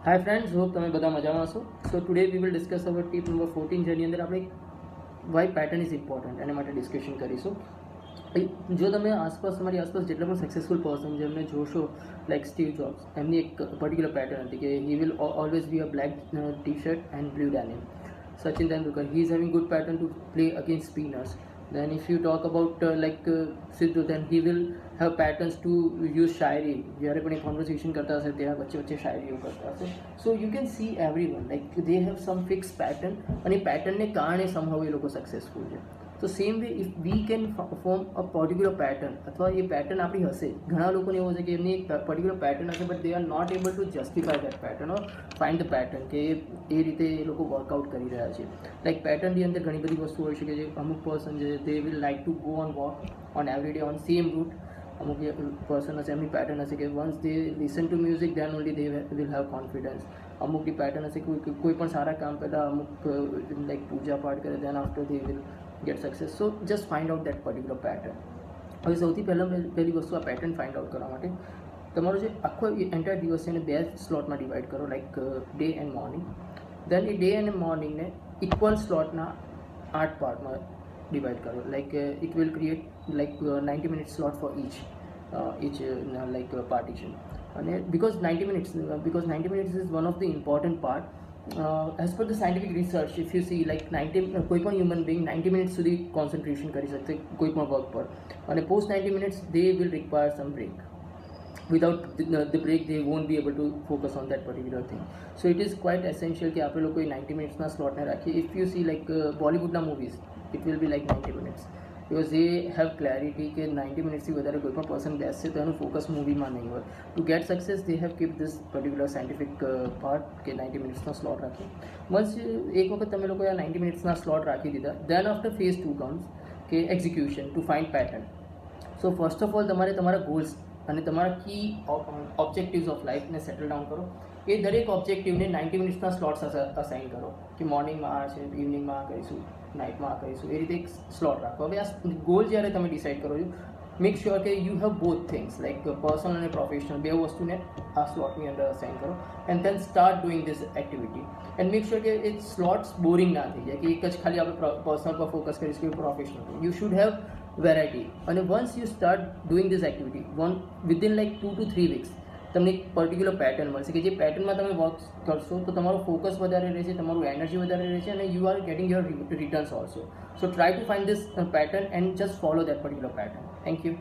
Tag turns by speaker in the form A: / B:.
A: Hi friends, hope તમે બધા મજામાં છો. So today we will discuss our tip number 14 જેની અંદર આપણે વાય પેટર્ન ઇઝ ઇમ્પોર્ટન્ટ એના માટે ડિસ્કશન કરીશું. જો તમે તમારી આસપાસ જેટલા પણ સક્સેસફુલ પર્સન જેમને જોશો, લાઈક સ્ટીવ જોબ્સ, એમની એક પર્ટિક્યુલર પેટર્ન હતી કે he will always be a black tea shirt and blue denim. Sachin Tendulkar, he is having good pattern to play against spinners. Then if you talk about Sidhu, then he will have patterns to use શાયરી. જ્યારે પણ એ conversation કરતા હશે ત્યાં વચ્ચે વચ્ચે શાયરીઓ કરતા હશે. So you can see everyone like they have some fix pattern, અને પેટર્નને કારણે સમહાવ એ લોકો સક્સેસફુલ છે. તો same way if we can form a particular pattern, અથવા એ પેટર્ન આપણી હશે, ઘણા લોકોને એવું છે કે એમની એક પર્ટિક્યુલર પેટર્ન હશે but they are not able to justify that pattern or find the pattern કે એ રીતે એ લોકો વર્કઆઉટ કરી રહ્યા છે. લાઈક પેટર્નની અંદર ઘણી બધી વસ્તુ હોઈ શકે છે. અમુક પર્સન છે they will like to go on walk on every day on same route. અમુક પર્સન હશે એમની પેટર્ન હશે કે once they listen to music then only they will have confidence. અમુકની પેટર્ન હશે કોઈ પણ સારા કામ પહેલાં અમુક લાઈક પૂજા પાઠ કરે then after they will get success. So just find out that particular pattern. હવે સૌથી પહેલી વસ્તુ આ પેટર્ન ફાઇન્ડ આઉટ કરવા માટે તમારો જે આખો એન્ટાયર દિવસ છે એને 2 સ્લોટમાં ડિવાઈડ કરો, like day and morning. Then એ ડે એન્ડ મોર્નિંગને ઇક્વલ સ્લોટના 8 પાર્ટમાં ડિવાઈડ કરો. Like it will create like 90 minute slot for each like partition. અને because 90 minutes is one of the important part. As per the scientific research, if you see like 90 કોઈ પણ human being 90 minute સુધી concentration કરી શકશે કોઈ પણ work પર, અને post 90 minutes they will require some break. Without the break they won't be able to focus on that particular thing. So it is quite essential કે આપણે લોકોએ 90 મિનિટ્સના સ્લોટને રાખીએ. If you see like બોલિવૂડના movies, it will be like 90 minutes because they have clarity કે 90 મિનિટ્સથી વધારે કોઈ પણ person બેસશે તો એનું ફોકસ મૂવીમાં નહીં હોય. Two gate success they have keep this particular scientific part કે 90 મિનિટ્સનો સ્લોટ રાખી. વન્સ એક વખત તમે લોકોએ આ 90 મિનિટ્સના સ્લોટ રાખી દીધા, દેન આફ્ટર ફેઝ 2 કમ્સ કે execution to find pattern. So first of all તમારે તમારા ગોલ્સ અને તમારા કી ઓબ્જેક્ટિવ્સ ઓફ લાઈફને સેટલ ડાઉન કરો. એ દરેક ઓબ્જેક્ટિવને 90 મિનિટ્સના સ્લોટ્સ અસાઇન કરો કે મોર્નિંગમાં આ છે, ઇવનિંગમાં આ કરીશું, નાઇટમાં આ કરીશું. એ રીતે એક સ્લોટ રાખો. હવે આ ગોલ જ્યારે તમે ડિસાઇડ કરો છો, મેક શ્યોર કે you have both things like personal અને પ્રોફેશનલ બે વસ્તુને આ સ્લોટની અંદર અસાઇન કરો and then start doing this activity. And make sure કે એ સ્લોટ્સ બોરિંગ ના થઈ જાય કે એક જ ખાલી આપણે પર્સનલ પર ફોકસ કરીશું કે professional. You should have variety. અને once you start doing this activity within like 2 to 3 weeks તમને એક પર્ટિક્યુલર પેટર્ન મળશે કે જે પેટર્નમાં તમે વર્ક કરશો તો તમારો ફોકસ વધારે રહેશે, તમારું એનર્જી વધારે રહેશે, અને you are getting your returns also. So try to find this pattern and just follow that particular pattern. Thank you.